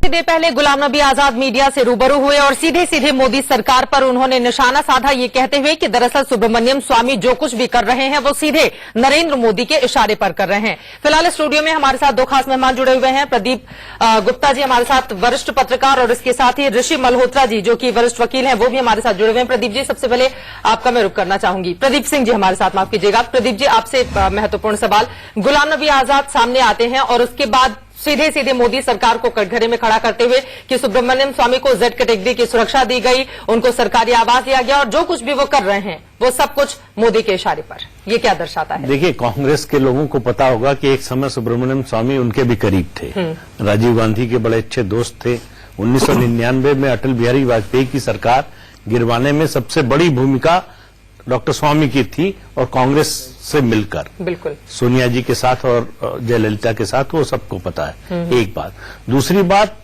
ही देर पहले गुलाम नबी आजाद मीडिया से रूबरू हुए और सीधे सीधे मोदी सरकार पर उन्होंने निशाना साधा, ये कहते हुए कि दरअसल सुब्रमण्यम स्वामी जो कुछ भी कर रहे हैं वो सीधे नरेंद्र मोदी के इशारे पर कर रहे हैं। फिलहाल स्टूडियो में हमारे साथ दो खास मेहमान जुड़े हुए हैं। प्रदीप गुप्ता जी हमारे साथ, वरिष्ठ पत्रकार, और इसके साथ ही ऋषि मल्होत्रा जी जो कि वरिष्ठ वकील हैं, वो भी हमारे साथ जुड़े हुए हैं। प्रदीप जी, सबसे पहले आपका मैं रुख करना चाहूंगी। प्रदीप सिंह जी हमारे साथ, माफ कीजिएगा। प्रदीप जी, आपसे महत्वपूर्ण सवाल, गुलाम नबी आजाद सामने आते हैं और उसके बाद सीधे सीधे मोदी सरकार को कटघरे में खड़ा करते हुए कि सुब्रमण्यम स्वामी को जेड कैटेगरी की सुरक्षा दी गई, उनको सरकारी आवास दिया गया और जो कुछ भी वो कर रहे हैं वो सब कुछ मोदी के इशारे पर, ये क्या दर्शाता है? देखिए, कांग्रेस के लोगों को पता होगा कि एक समय सुब्रमण्यम स्वामी उनके भी करीब थे, राजीव गांधी के बड़े अच्छे दोस्त थे। 1999 में अटल बिहारी वाजपेयी की सरकार गिरवाने में सबसे बड़ी भूमिका डॉक्टर स्वामी की थी, और कांग्रेस से मिलकर, बिल्कुल सोनिया जी के साथ और जयललिता के साथ, वो सबको पता है। एक बात। दूसरी बात,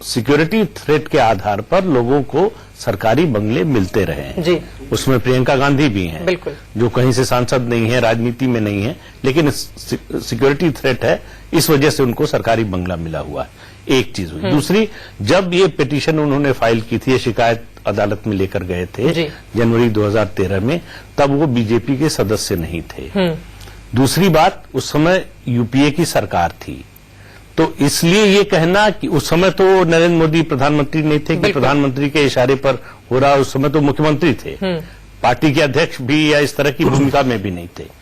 सिक्योरिटी थ्रेट के आधार पर लोगों को सरकारी बंगले मिलते रहे हैं जी। उसमें प्रियंका गांधी भी हैं, बिल्कुल, जो कहीं से सांसद नहीं है, राजनीति में नहीं है, लेकिन सिक्योरिटी थ्रेट है, इस वजह से उनको सरकारी बंगला मिला हुआ है। एक चीज हुई। दूसरी, जब ये पिटीशन उन्होंने फाइल की थी, ये शिकायत अदालत में लेकर गए थे जनवरी 2013 में, तब वो बीजेपी के सदस्य नहीं थे। दूसरी बात, उस समय यूपीए की सरकार थी, तो इसलिए ये कहना कि उस समय तो नरेंद्र मोदी प्रधानमंत्री नहीं थे कि प्रधानमंत्री के इशारे पर हो रहा, उस समय तो मुख्यमंत्री थे, पार्टी के अध्यक्ष भी या इस तरह की भूमिका में भी नहीं थे।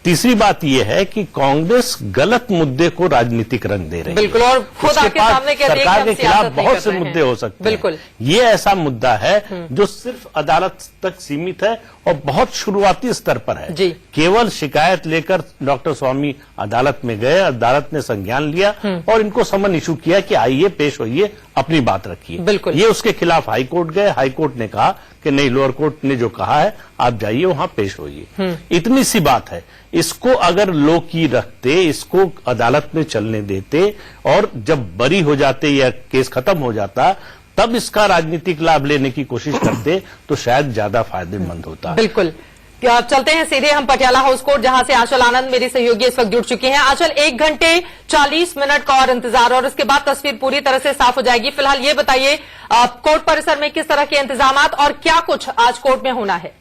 तीसरी बात यह है कि कांग्रेस गलत मुद्दे को राजनीतिक रंग दे रही है, बिल्कुल, और खुद आपके सामने सरकार के खिलाफ बहुत से मुद्दे हो सकते हैं, बिल्कुल। ये ऐसा मुद्दा है जो सिर्फ अदालत तक सीमित है और बहुत शुरुआती स्तर पर है जी। केवल शिकायत लेकर डॉक्टर स्वामी अदालत में गए, अदालत ने संज्ञान लिया और इनको समन इशू किया कि आइए, पेश होइए, अपनी बात रखिए, बिल्कुल। ये उसके खिलाफ हाईकोर्ट गए, हाईकोर्ट ने कहा कि नहीं, लोअर कोर्ट ने जो कहा है आप जाइए, वहां पेश होइए। इतनी सी बात है। इसको अगर लो की रखते, इसको अदालत में चलने देते और जब बरी हो जाते या केस खत्म हो जाता, तब इसका राजनीतिक लाभ लेने की कोशिश करते तो शायद ज्यादा फायदेमंद होता। बिल्कुल। चलते हैं सीधे हम पटियाला हाउस कोर्ट, जहां से आंचल आनंद मेरी सहयोगी इस वक्त जुड़ चुकी हैं। आंचल, 1 घंटे 40 मिनट का और इंतजार, और उसके बाद तस्वीर पूरी तरह से साफ हो जाएगी। फिलहाल ये बताइए, कोर्ट परिसर में किस तरह के इंतजामात और क्या कुछ आज कोर्ट में होना है?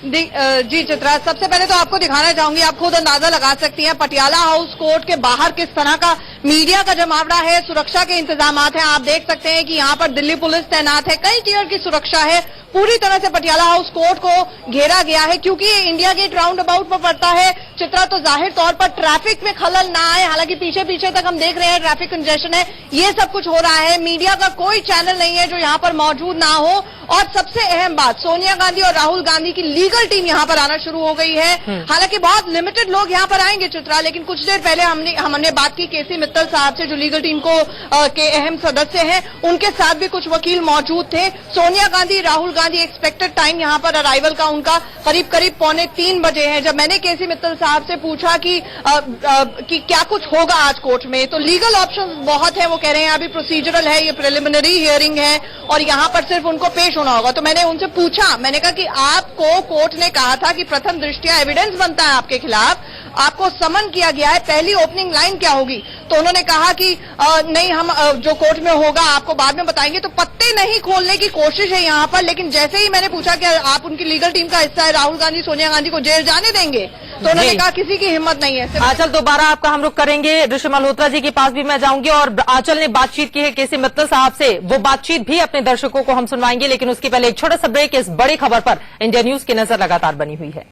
जी चित्रा, सबसे पहले तो आपको दिखाना चाहूंगी, आप खुद अंदाजा लगा सकती हैं पटियाला हाउस कोर्ट के बाहर किस तरह का मीडिया का जमावड़ा है, सुरक्षा के इंतजामात हैं। आप देख सकते हैं कि यहाँ पर दिल्ली पुलिस तैनात है, कई टियर की सुरक्षा है, पूरी तरह से पटियाला हाउस कोर्ट को घेरा गया है, क्योंकि ये इंडिया गेट राउंड अबाउट पर पड़ता है चित्रा, तो जाहिर तौर पर ट्रैफिक में खलल ना आए। हालांकि पीछे पीछे तक हम देख रहे हैं ट्रैफिक कंजेशन है, ये सब कुछ हो रहा है। मीडिया का कोई चैनल नहीं है जो यहाँ पर मौजूद ना हो, और सबसे अहम बात, सोनिया गांधी और राहुल गांधी की लीगल टीम यहाँ पर आना शुरू हो गई है। हालांकि बहुत लिमिटेड लोग यहाँ पर आएंगे चित्रा, लेकिन कुछ देर पहले हमने बात की केसी मित्तल साहब से, जो लीगल टीम के अहम सदस्य हैं, उनके साथ भी कुछ वकील मौजूद थे। सोनिया गांधी, राहुल गांधी, एक्सपेक्टेड टाइम यहाँ पर अराइवल का उनका करीब 2:45 बजे है। जब मैंने केसी मित्तल साहब से पूछा कि क्या कुछ होगा आज कोर्ट में, तो लीगल ऑप्शन बहुत है, वो कह रहे हैं अभी प्रोसीजरल है, ये प्रिलिमिनरी हियरिंग है और यहाँ पर सिर्फ उनको पेश होना होगा। तो मैंने उनसे पूछा, मैंने कहा कि आपको कोर्ट ने कहा था कि प्रथम दृष्टया एविडेंस बनता है आपके खिलाफ, आपको समन किया गया है, पहली ओपनिंग लाइन क्या होगी? तो उन्होंने कहा कि नहीं, हम जो कोर्ट में होगा आपको बाद में बताएंगे। तो पत्ते नहीं खोलने की कोशिश है यहाँ पर, लेकिन जैसे ही मैंने पूछा कि आप उनकी लीगल टीम का हिस्सा है, राहुल गांधी, सोनिया गांधी को जेल जाने देंगे, तो उन्होंने कहा किसी की हिम्मत नहीं है। आंचल, दोबारा आपका हम रुख करेंगे, ऋषि मल्होत्रा जी के पास भी मैं जाऊंगी, और आंचल ने बातचीत की है केसी मित्तल साहब से, वो बातचीत भी अपने दर्शकों को हम सुनवाएंगे, लेकिन उसके पहले एक छोटा सा ब्रेक। इस बड़ी खबर पर इंडिया न्यूज की नजर लगातार बनी हुई है।